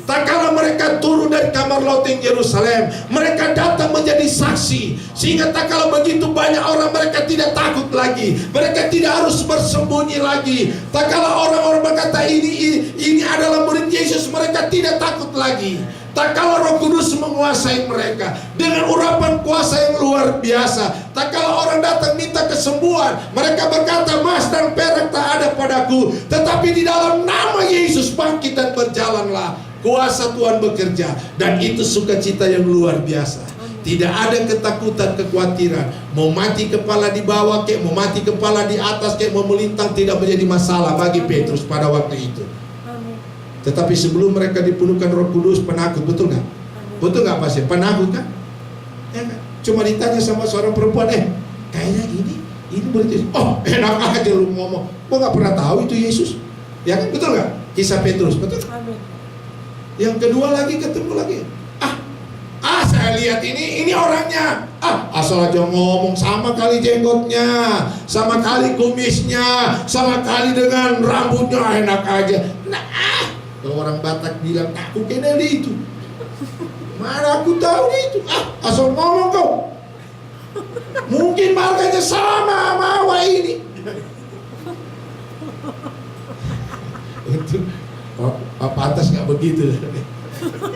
Tak kala mereka turun dari kamar loteng Yerusalem, mereka datang menjadi saksi. Sehingga tak kala begitu banyak orang, mereka tidak takut lagi. Mereka tidak harus bersembunyi lagi. Tak kala orang-orang berkata ini adalah murid Yesus, mereka tidak takut lagi. Tak kala Roh Kudus menguasai mereka dengan urapan kuasa yang luar biasa. Tak kala orang datang minta kesembuhan, mereka berkata, emas dan perak tak ada padaku, tetapi di dalam nama Yesus bangkit dan berjalanlah. Kuasa Tuhan bekerja, dan itu sukacita yang luar biasa. Tidak ada ketakutan, kekhawatiran. Mau mati kepala di bawah kek, mau mati kepala di atas kek, mau melintang, tidak menjadi masalah bagi Petrus pada waktu itu. Tetapi sebelum mereka dipenuhkan Roh Kudus, penakut, betul nggak? Betul nggak Pastor? Penakut kan? Ya kan? Cuma ditanya sama seorang perempuan, kayaknya ini berarti, oh enak aja lu ngomong, gua nggak pernah tahu itu Yesus, ya kan? Betul nggak? Kisah Petrus, betul? Amin. Yang kedua lagi ketemu lagi, saya lihat ini orangnya, asal aja ngomong, sama kali jenggotnya, sama kali kumisnya, sama kali dengan rambutnya, enak aja. Kalau orang Batak bilang, aku kenal itu. Mana aku tahu itu? Asal ngomong kau. Mungkin marganya sama mawa ini. Itu pantas nggak begitu?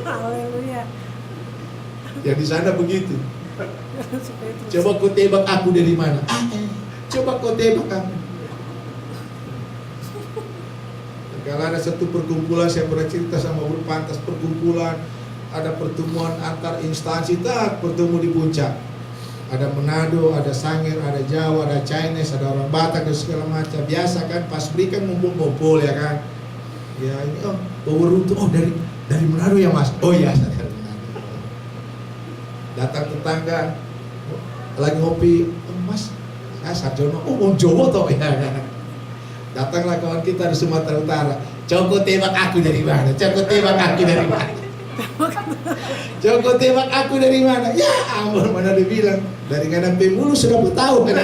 Haleluya. Yang di sana begitu. Coba kau tebak aku dari mana? Coba kau tebak aku. Kalau ada satu perkumpulan, saya pernah cerita sama Bro Pantas, perkumpulan, ada pertemuan antar instansi, bertemu di puncak. Ada Manado, ada Sangir, ada Jawa, ada Chinese, ada orang Batak dan segala macam. Biasa kan, pas berikan ngumpul-ngumpul ya kan. Ya ini bawa rute, dari Manado ya Mas. Oh iya, saya dari Manado. Datang tetangga, lagi ngopi, Mas, saya Sarjono, orang Jawa toh ya. Datanglah kawan kita di Sumatera Utara. Coba tebak aku dari mana? Coba tebak aku dari mana? Coba tebak aku dari mana? Ya ampun, mana dia bilang dari kanan Pemulu sudah tahu kan?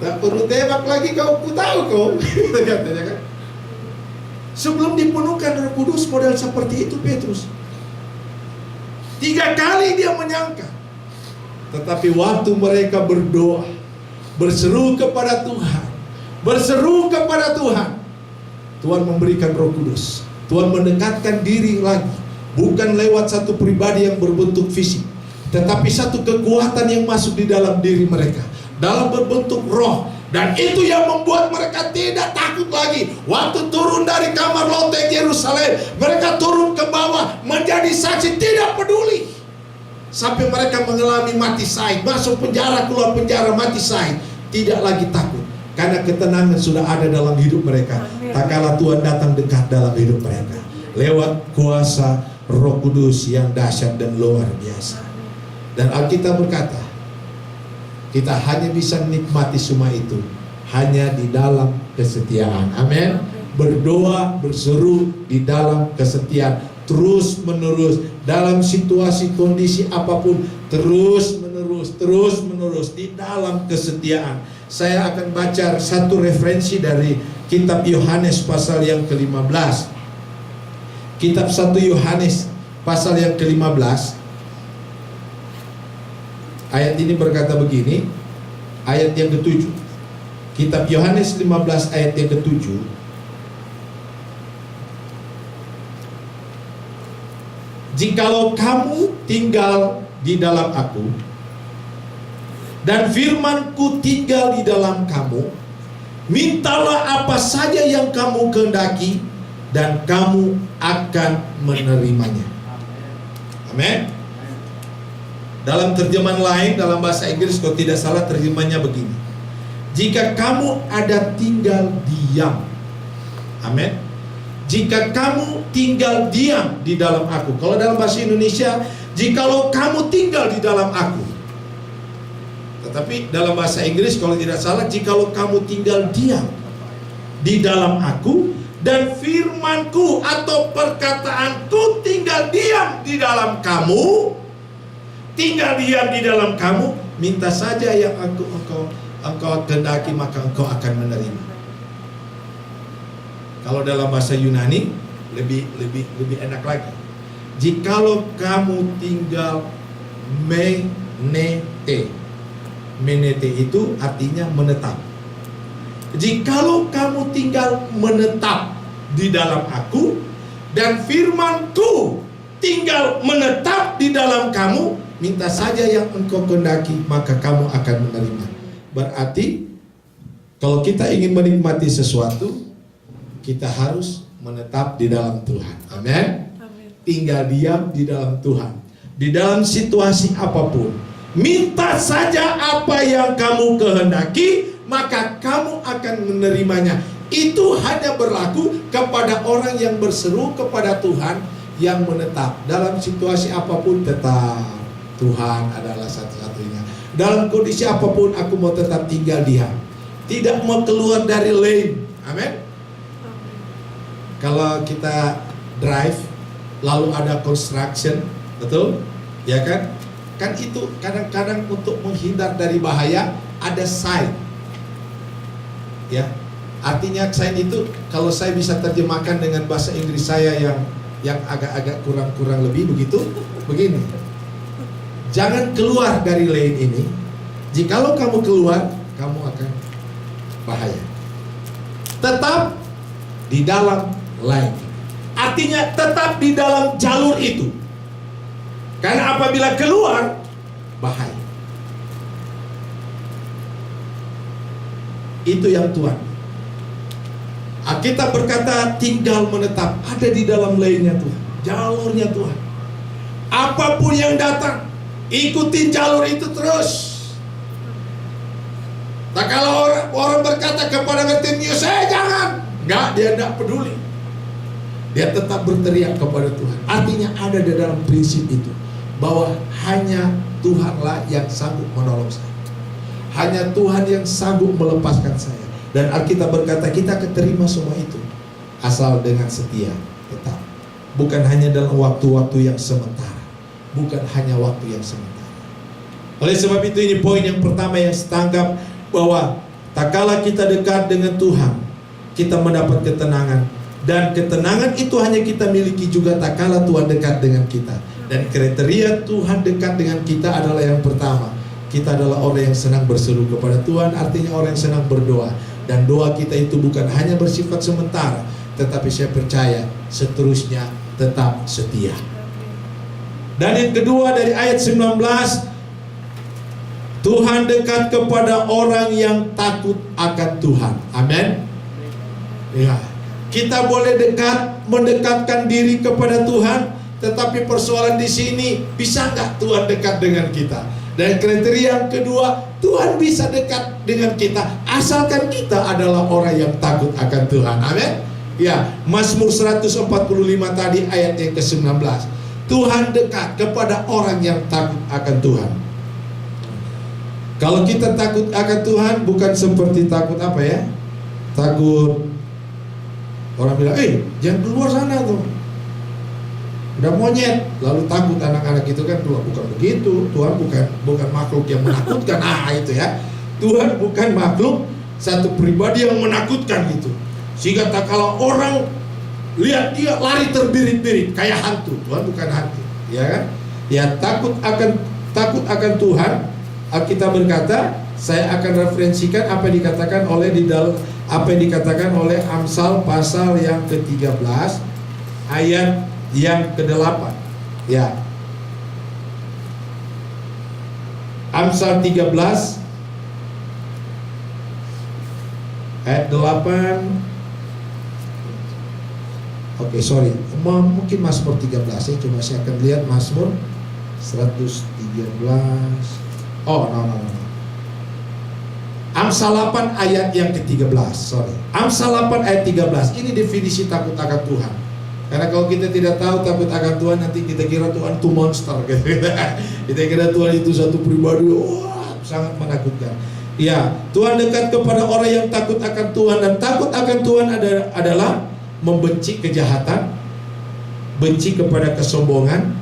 Tak perlu tebak lagi kau, ku tahu kau. Katanya kan. Sebelum dipenuhkan Roh Kudus model seperti itu Petrus. 3 kali dia menyangka. Tetapi waktu mereka berdoa, berseru kepada Tuhan, Tuhan memberikan Roh Kudus. Tuhan mendekatkan diri lagi, bukan lewat satu pribadi yang berbentuk fisik, tetapi satu kekuatan yang masuk di dalam diri mereka, dalam berbentuk roh. Dan itu yang membuat mereka tidak takut lagi. Waktu turun dari kamar loteng Yerusalem, mereka turun ke bawah menjadi saksi, tidak peduli. Sampai mereka mengalami mati syahid, masuk penjara, keluar penjara, mati syahid. Tidak lagi takut, karena ketenangan sudah ada dalam hidup mereka. Tak kala Tuhan datang dekat dalam hidup mereka lewat kuasa Roh Kudus yang dahsyat dan luar biasa. Dan Alkitab berkata, kita hanya bisa menikmati semua itu hanya di dalam kesetiaan. Amin. Berdoa, berseru di dalam kesetiaan, terus menerus dalam situasi kondisi apapun, terus menerus di dalam kesetiaan. Saya akan baca satu referensi dari kitab Yohanes pasal yang ke-15. Kitab 1 Yohanes pasal yang ke-15. Ayat ini berkata begini, ayat yang ke-7. Kitab Yohanes 15 ayat yang ke-7. Jikalau kamu tinggal di dalam aku, dan firman-Ku tinggal di dalam kamu, mintalah apa saja yang kamu kehendaki, dan kamu akan menerimanya. Amin. Dalam terjemahan lain, dalam bahasa Inggris, kalau tidak salah terjemahnya begini: jika kamu ada tinggal diam, amin. Jika kamu tinggal diam di dalam aku. Kalau dalam bahasa Indonesia, jikalau kamu tinggal di dalam aku. Tetapi dalam bahasa Inggris kalau tidak salah, jikalau kamu tinggal diam di dalam aku, dan firman-Ku atau perkataan-Ku tinggal diam di dalam kamu, tinggal diam di dalam kamu, minta saja yang engkau kehendaki, maka engkau akan menerima. Kalau dalam bahasa Yunani lebih enak lagi. Jikalau kamu tinggal menete. Menete itu artinya menetap. Jikalau kamu tinggal menetap di dalam aku, dan firman-Ku tinggal menetap di dalam kamu, minta saja yang engkau kehendaki, maka kamu akan menerima. Berarti kalau kita ingin menikmati sesuatu, kita harus menetap di dalam Tuhan. Amin. Tinggal diam di dalam Tuhan. Di dalam situasi apapun, minta saja apa yang kamu kehendaki, maka kamu akan menerimanya. Itu hanya berlaku kepada orang yang berseru kepada Tuhan, yang menetap dalam situasi apapun. Tetap Tuhan adalah satu-satunya. Dalam kondisi apapun aku mau tetap tinggal diam, tidak mau keluar dari lane. Amin. Kalau kita drive lalu ada construction, betul? Ya kan? Kan itu kadang-kadang untuk menghindar dari bahaya ada sign. Ya. Artinya sign itu kalau saya bisa terjemahkan dengan bahasa Inggris saya yang agak-agak kurang lebih begitu, begini. Jangan keluar dari lane ini. Jikalau kamu keluar, kamu akan bahaya. Tetap di dalam lane. Artinya tetap di dalam jalur itu. Karena apabila keluar, bahaya. Itu yang Tuhan. Kita berkata tinggal menetap, ada di dalam lane-nya Tuhan, jalurnya Tuhan. Apapun yang datang, ikutin jalur itu terus. Nah, kalau orang berkata kepada Bartimeus, jangan, dia tidak peduli. Dia tetap berteriak kepada Tuhan. Artinya ada di dalam prinsip itu, bahwa hanya Tuhanlah yang sanggup menolong saya. Hanya Tuhan yang sanggup melepaskan saya. Dan Alkitab berkata kita keterima semua itu asal dengan setia tetap. Bukan hanya dalam waktu-waktu yang sementara. Bukan hanya waktu yang sementara. Oleh sebab itu ini poin yang pertama yang setanggap, bahwa tak kala kita dekat dengan Tuhan, kita mendapat ketenangan. Dan ketenangan itu hanya kita miliki juga tak kala Tuhan dekat dengan kita. Dan kriteria Tuhan dekat dengan kita adalah yang pertama, kita adalah orang yang senang berseru kepada Tuhan. Artinya orang yang senang berdoa. Dan doa kita itu bukan hanya bersifat sementara, tetapi saya percaya seterusnya tetap setia. Dan yang kedua dari ayat 19, Tuhan dekat kepada orang yang takut akan Tuhan. Amin. Ya, kita boleh mendekatkan diri kepada Tuhan, tetapi persoalan di sini, bisa nggak Tuhan dekat dengan kita? Dan kriteria yang kedua, Tuhan bisa dekat dengan kita asalkan kita adalah orang yang takut akan Tuhan. Amin. Ya, Mazmur 145 tadi ayat yang ke-19. Tuhan dekat kepada orang yang takut akan Tuhan. Kalau kita takut akan Tuhan, bukan seperti takut apa ya? Takut orang bilang, jangan keluar sana tuh, udah monyet, lalu takut anak-anak itu kan. Tuhan bukan begitu. Tuhan bukan makhluk yang menakutkan. Itu ya. Tuhan bukan makhluk satu pribadi yang menakutkan gitu. Sehingga tak kalau orang lihat dia lari terbirit-birit kayak hantu. Tuhan bukan hantu, ya kan? Ya, takut akan Tuhan. Kita berkata, saya akan referensikan apa yang dikatakan oleh Amsal pasal yang ke-13 ayat yang ke-8. Ya. Amsal 13 ayat 8. Oke, sorry. Mungkin Mazmur 13 ya, cuma saya akan lihat Mazmur 113. No. Amsal 8 ayat yang ke-13. Sorry. Amsal 8 ayat 13. Ini definisi takut akan Tuhan. Karena kalau kita tidak tahu takut akan Tuhan, nanti kita kira Tuhan itu monster gitu. Kita kira Tuhan itu satu pribadi, sangat menakutkan. Ya, Tuhan dekat kepada orang yang takut akan Tuhan. Dan takut akan Tuhan adalah membenci kejahatan, benci kepada kesombongan,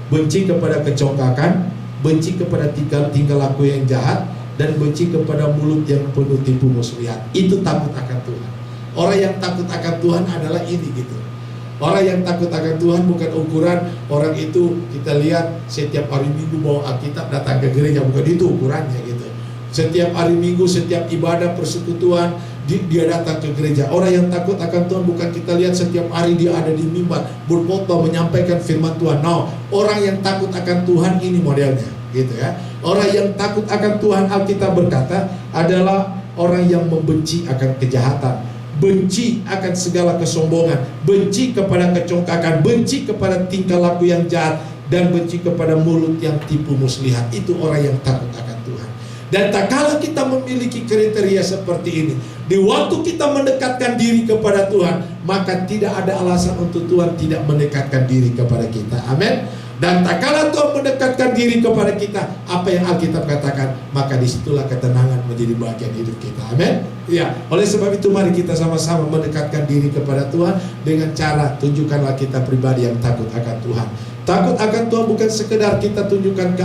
benci kepada kecongkakan, benci kepada tingkah laku yang jahat, dan benci kepada mulut yang penuh tipu muslihat. Itu takut akan Tuhan. Orang yang takut akan Tuhan adalah ini gitu. Orang yang takut akan Tuhan bukan ukuran orang itu kita lihat setiap hari Minggu bawa Alkitab datang ke gereja, bukan itu ukurannya gitu. Setiap hari Minggu, setiap ibadah persekutuan dia datang ke gereja. Orang yang takut akan Tuhan bukan kita lihat setiap hari dia ada di mimbar berkhotbah menyampaikan firman Tuhan. No, orang yang takut akan Tuhan ini modelnya gitu ya. Orang yang takut akan Tuhan, Alkitab berkata, adalah orang yang membenci akan kejahatan, benci akan segala kesombongan, benci kepada kecongkakan, benci kepada tingkah laku yang jahat, dan benci kepada mulut yang tipu muslihat. Itu orang yang takut akan Tuhan. Dan tak kala kita memiliki kriteria seperti ini, di waktu kita mendekatkan diri kepada Tuhan, maka tidak ada alasan untuk Tuhan tidak mendekatkan diri kepada kita. Amin. Dan tak kala Tuhan mendekatkan diri kepada kita, apa yang Alkitab katakan, maka disitulah ketenangan menjadi bagian hidup kita. Amin. Ya, oleh sebab itu mari kita sama-sama mendekatkan diri kepada Tuhan dengan cara tunjukkanlah kita pribadi yang takut akan Tuhan. Takut akan Tuhan bukan sekedar kita tunjukkan ke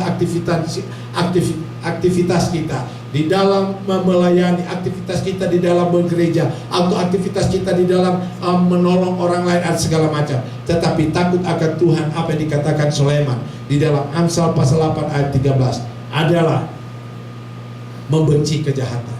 aktivitas kita di dalam melayani, aktivitas kita di dalam bergereja, atau aktivitas kita di dalam menolong orang lain dan segala macam. Tetapi takut akan Tuhan, apa yang dikatakan Sulaiman di dalam Amsal pasal 8 ayat 13 adalah membenci kejahatan,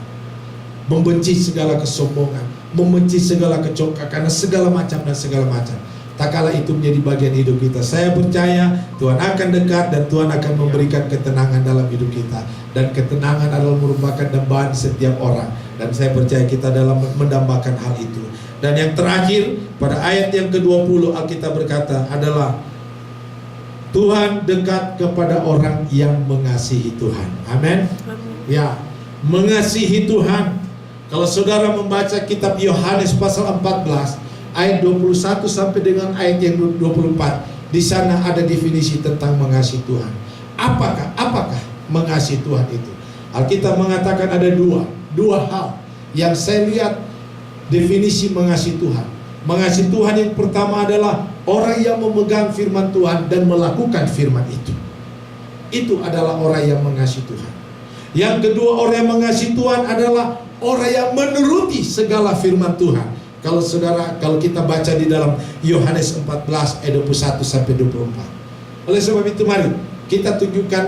membenci segala kesombongan, membenci segala kecongkakan, segala macam dan segala macam. Tak kala itu menjadi bagian hidup kita, saya percaya Tuhan akan dekat dan Tuhan akan memberikan ketenangan dalam hidup kita. Dan ketenangan adalah merupakan dambaan setiap orang. Dan saya percaya kita dalam mendambakan hal itu. Dan yang terakhir, pada ayat yang ke-20 Alkitab berkata adalah Tuhan dekat kepada orang yang mengasihi Tuhan. Amin. Ya, mengasihi Tuhan. Kalau saudara membaca kitab Yohanes pasal 14 ayat 21 sampai dengan ayat yang 24, di sana ada definisi tentang mengasihi Tuhan. Apakah mengasihi Tuhan itu? Alkitab mengatakan ada dua hal yang saya lihat definisi mengasihi Tuhan. Mengasihi Tuhan yang pertama adalah orang yang memegang firman Tuhan dan melakukan firman itu. Itu adalah orang yang mengasihi Tuhan. Yang kedua, orang yang mengasihi Tuhan adalah orang yang menuruti segala firman Tuhan. Kalau kita baca di dalam Yohanes 14 ayat 21 sampai 24. Oleh sebab itu mari kita tunjukkan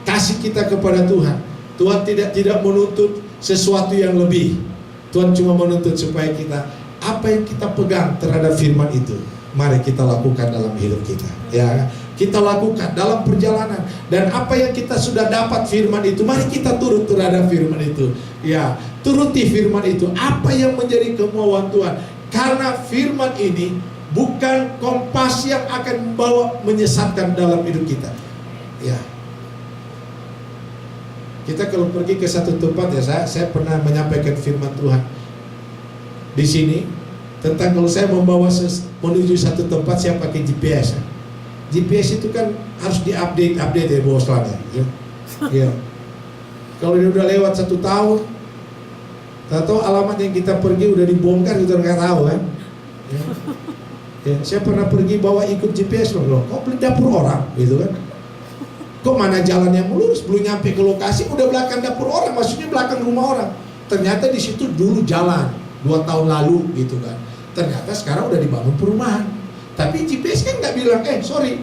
kasih kita kepada Tuhan. Tuhan tidak menuntut sesuatu yang lebih. Tuhan cuma menuntut supaya kita, apa yang kita pegang terhadap firman itu, mari kita lakukan dalam hidup kita. Ya, kita lakukan dalam perjalanan. Dan apa yang kita sudah dapat firman itu, mari kita turut terhadap firman itu. Ya, turuti firman itu. Apa yang menjadi kemauan Tuhan? Karena firman ini bukan kompas yang akan membawa menyesatkan dalam hidup kita. Ya, kita kalau pergi ke satu tempat, ya saya pernah menyampaikan firman Tuhan di sini tentang kalau saya membawa menuju satu tempat, saya pakai GPS. GPS itu kan harus diupdate ya bos lah ya. Ya. Kalau dia udah lewat 1 tahun, tahu alamat yang kita pergi udah dibongkar, kita nggak tahu kan. Ya. Ya, saya pernah pergi bawa ikut GPS loh, kok beli dapur orang gitu kan. Kok mana jalan yang lurus, belum nyampe ke lokasi udah belakang dapur orang, maksudnya belakang rumah orang. Ternyata di situ dulu jalan 2 tahun lalu gitu kan. Ternyata sekarang udah dibangun perumahan. Tapi GPS kan nggak bilang, sorry,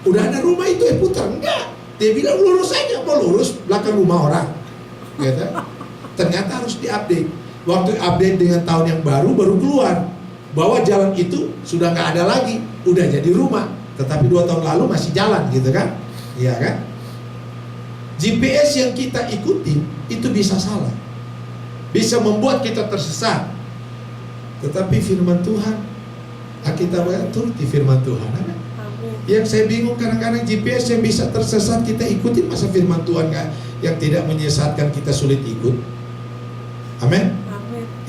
udah ada rumah itu putar, enggak. Dia bilang lurus aja, mau lurus belakang rumah orang. Gitu. Ternyata harus diupdate. Waktu update dengan tahun yang baru keluar bahwa jalan itu sudah nggak ada lagi, udah jadi rumah. Tetapi 2 tahun lalu masih jalan gitu kan? Iya kan? GPS yang kita ikuti itu bisa salah, bisa membuat kita tersesat. Tetapi firman Tuhan, kita turuti firman Tuhan. Amin. Yang saya bingung kadang-kadang GPS yang bisa tersesat kita ikuti, masa firman Tuhan yang tidak menyesatkan kita sulit ikut. Amin.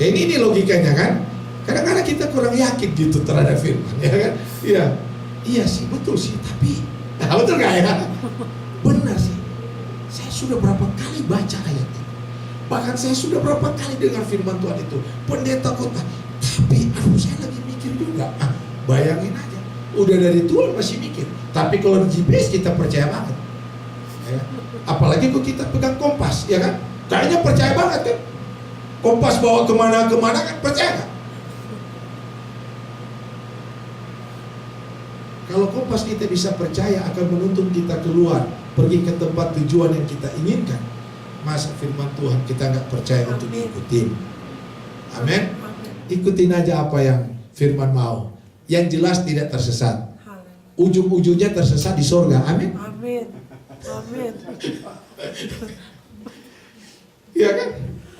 Ya, ini logikanya kan. Kadang-kadang kita kurang yakin gitu terhadap firman, ya kan? Iya sih, betul sih, tapi betul gak ya? Benar sih. Saya sudah berapa kali baca ayat itu. Bahkan saya sudah berapa kali dengar firman Tuhan itu. Pendeta kota. Tapi saya lagi mikir juga. Bayangin aja. Udah dari Tuhan masih mikir. Tapi kalau di GPS kita percaya banget. Ya. Apalagi kalau kita pegang kompas, ya kan? Kayaknya percaya banget kan? Kompas bawa kemana-kemana kan percaya gak? Kalau kompas kita bisa percaya akan menuntun kita keluar, pergi ke tempat tujuan yang kita inginkan. Masa firman Tuhan kita nggak percaya untuk diikutin? Amin. Ikutin aja apa yang firman mau. Yang jelas tidak tersesat. Ujung-ujungnya tersesat di sorga. Amin. Amin. Amin. Iya kan?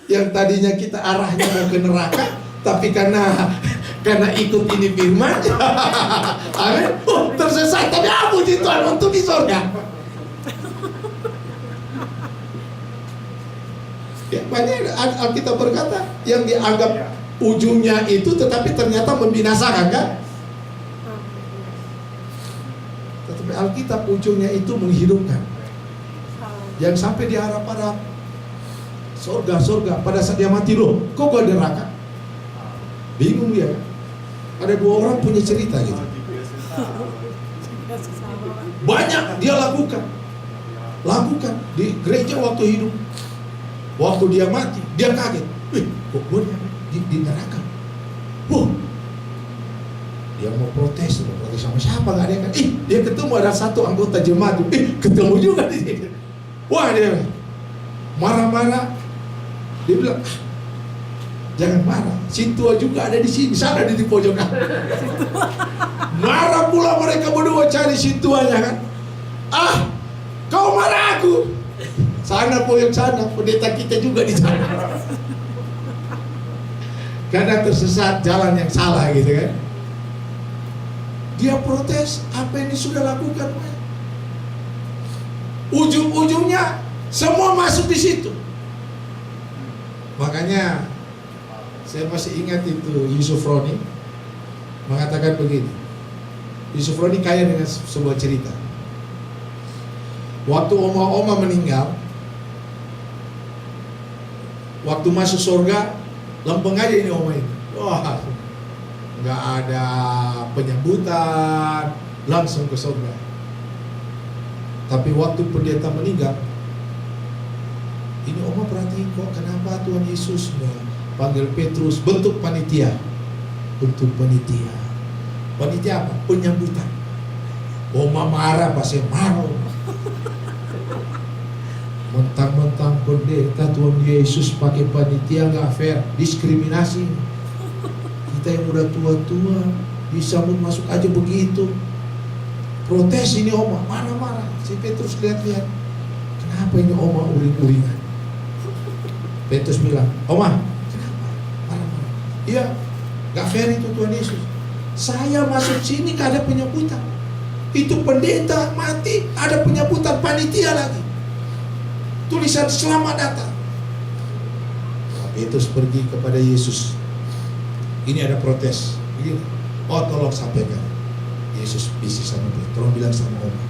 Yang tadinya kita arahnya mau ke neraka, tapi karena ikut ini firman, amin. Oh, tersesat, tapi puji Tuhan untuk di sorga. Ya, banyak Alkitab berkata yang dianggap ujungnya itu tetapi ternyata membinasakan, kan? Tetapi Alkitab ujungnya itu menghidupkan. Yang sampai diharap-harap surga pada saat dia mati, loh, kok gua neraka? Bingung dia, kan? Ada 2 orang punya cerita gitu. Banyak dia lakukan di gereja waktu hidup. Waktu dia mati, dia kaget. Kok gue di neraka? Dia mau protes sama siapa? Gak ada yang kan? Dia ketemu ada satu anggota jemaat. Ketemu juga di sini. Wah, dia marah-marah. Dia bilang, jangan marah. Si tua juga ada di sini. Sana di pojokan. Marah pula mereka berdua cari si tuanya, kan? Kau marah aku. Sana pojok sana, pendeta kita juga di sana. Karena tersesat jalan yang salah gitu, kan? Dia protes, apa yang sudah lakukan? Ujung-ujungnya semua masuk di situ. Makanya saya masih ingat itu Yusuf Roni mengatakan begini. Yusuf Roni kaya dengan sebuah cerita. Waktu oma-oma meninggal, waktu masuk surga, lempeng aja ini oma ini. Wah, nggak ada penyambutan, langsung ke surga. Tapi waktu pendeta meninggal, ini oma perhatiin kok kenapa Tuhan Yesus panggil Petrus bentuk panitia. Bentuk panitia. Panitia apa? Penyambutan. Oma marah, pasti marah. Mentang-mentang pendeta Tuhan Yesus pakai panitia, nggak fair, diskriminasi. Kita yang udah tua-tua disambut masuk aja begitu. Protes ini oma, marah-marah. Si Petrus lihat-lihat, kenapa ini oma uring-uringan? Petrus bilang, oma, kenapa? Marah-marah. Iya, nggak fair itu Tuhan Yesus. Saya masuk sini gak ada penyambutan. Itu pendeta mati, ada penyambutan panitia lagi. Tulisan selamat datang. Petrus pergi kepada Yesus. Ini ada protes. Begini. Oh, tolong sampaikan. Yesus bisik sama dia. Tolong bilang sama oma.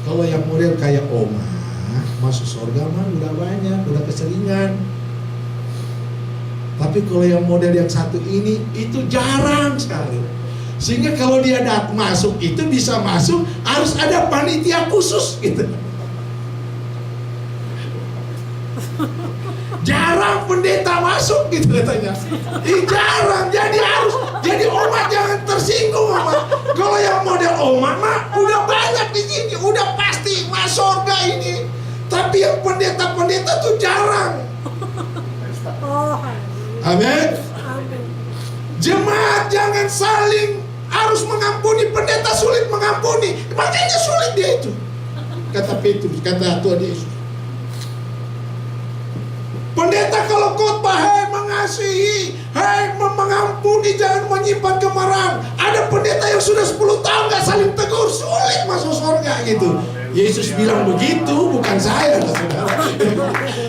Kalau yang model kayak oma masuk surga mah udah banyak, udah keseringan. Tapi kalau yang model yang satu ini itu jarang sekali. Sehingga kalau dia masuk itu bisa masuk harus ada panitia khusus gitu. Jarang pendeta masuk gitu katanya. Jarang, jadi oma jangan tersinggung oma. Kalau yang model oma mah udah banyak di sini, udah pasti masuk surga ini. Tapi yang pendeta-pendeta tuh jarang. Amin. Jemaat jangan saling harus mengampuni, pendeta sulit mengampuni. Makanya sulit dia itu. Kata Petrus, kata Tuhan Yesus. Pendeta kalau khotbah, hai mengasihi, hai mengampuni, jangan menyimpan kemarahan. Ada pendeta yang sudah 10 tahun gak saling tegur, sulit masuk surga gitu. Yesus bilang begitu, bukan saya.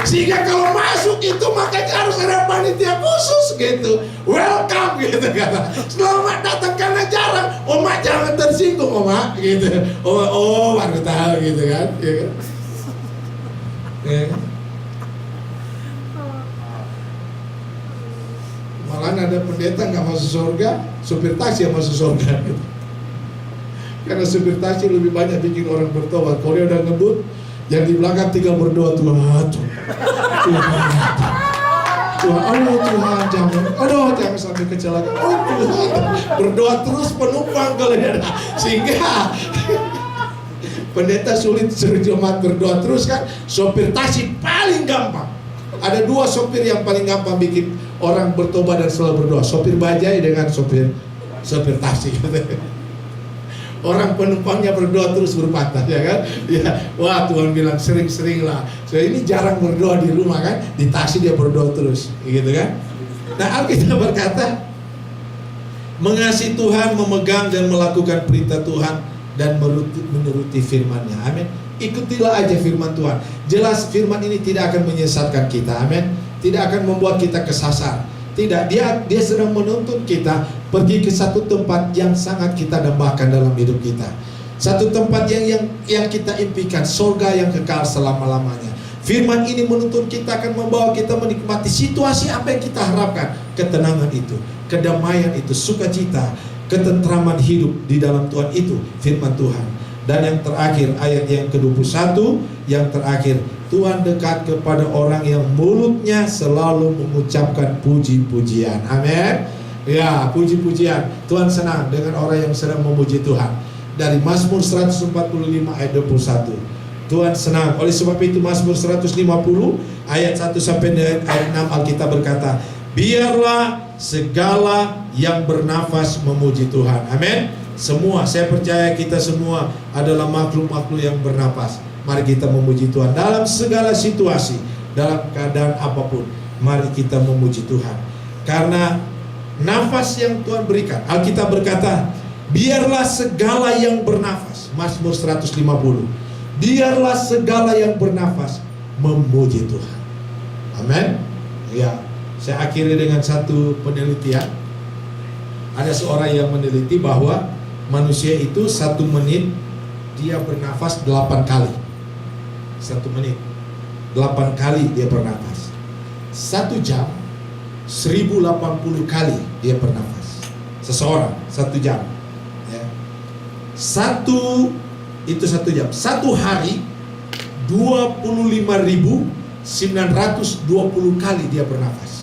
Sehingga kalau masuk itu makanya harus ada panitia khusus gitu. Welcome gitu kata. Selamat datang, karena jarang. Oma jangan tersinggung oma gitu. Oh baru tahu gitu kan. Ya kan? Ya. Malah ada pendeta nggak masuk surga, supir taksi yang masuk surga. Gitu. Karena supir taksi lebih banyak bikin orang bertobat. Kalau dia udah ngebut, yang di belakang tinggal berdoa, Tuhan, Tuhan, jangan sampai kecelakaan. Oh Tuhan, berdoa terus penumpang geledah. Sehingga pendeta sulit suruh jemaat berdoa terus kan. Sopir taksi paling gampang. Ada dua sopir yang paling gampang bikin orang bertobat dan selalu berdoa. Sopir bajai dengan sopir taksi. Orang penumpangnya berdoa terus berpatah, ya kan? Ya, wah Tuhan bilang sering-sering lah. So ini jarang berdoa di rumah kan? Di taksi dia berdoa terus, gitu kan? Nah Alkitab berkata, mengasihi Tuhan, memegang dan melakukan perintah Tuhan dan menuruti firman-Nya. Amin. Ikutilah aja firman Tuhan. Jelas firman ini tidak akan menyesatkan kita. Amin. Tidak akan membuat kita kesasar. Tidak, dia sedang menuntun kita pergi ke satu tempat yang sangat kita dambakan dalam hidup kita. Satu tempat yang kita impikan, surga yang kekal selama-lamanya. Firman ini menuntun kita akan membawa kita menikmati situasi apa yang kita harapkan. Ketenangan itu, kedamaian itu, sukacita, ketentraman hidup di dalam Tuhan itu firman Tuhan. Dan yang terakhir ayat yang ke-21, yang terakhir, Tuhan dekat kepada orang yang mulutnya selalu mengucapkan puji-pujian. Amin. Ya, puji-pujian. Tuhan senang dengan orang yang sedang memuji Tuhan. Dari Mazmur 145 ayat 21. Tuhan senang. Oleh sebab itu Mazmur 150 ayat 1 sampai ayat 6 Alkitab berkata, biarlah segala yang bernafas memuji Tuhan. Amin. Semua, saya percaya kita semua adalah makhluk-makhluk yang bernafas. Mari kita memuji Tuhan dalam segala situasi, dalam keadaan apapun. Mari kita memuji Tuhan. Karena nafas yang Tuhan berikan. Alkitab berkata, biarlah segala yang bernafas. Mazmur 150. Biarlah segala yang bernafas memuji Tuhan. Amin. Ya, saya akhiri dengan satu penelitian. Ada seorang yang meneliti bahwa manusia itu 1 menit dia bernafas 8 kali. 1 menit 8 kali dia bernafas. 1 jam 1080 kali dia bernafas. Seseorang 1 jam ya. 1 jam. 1 hari 25.920 kali dia bernafas.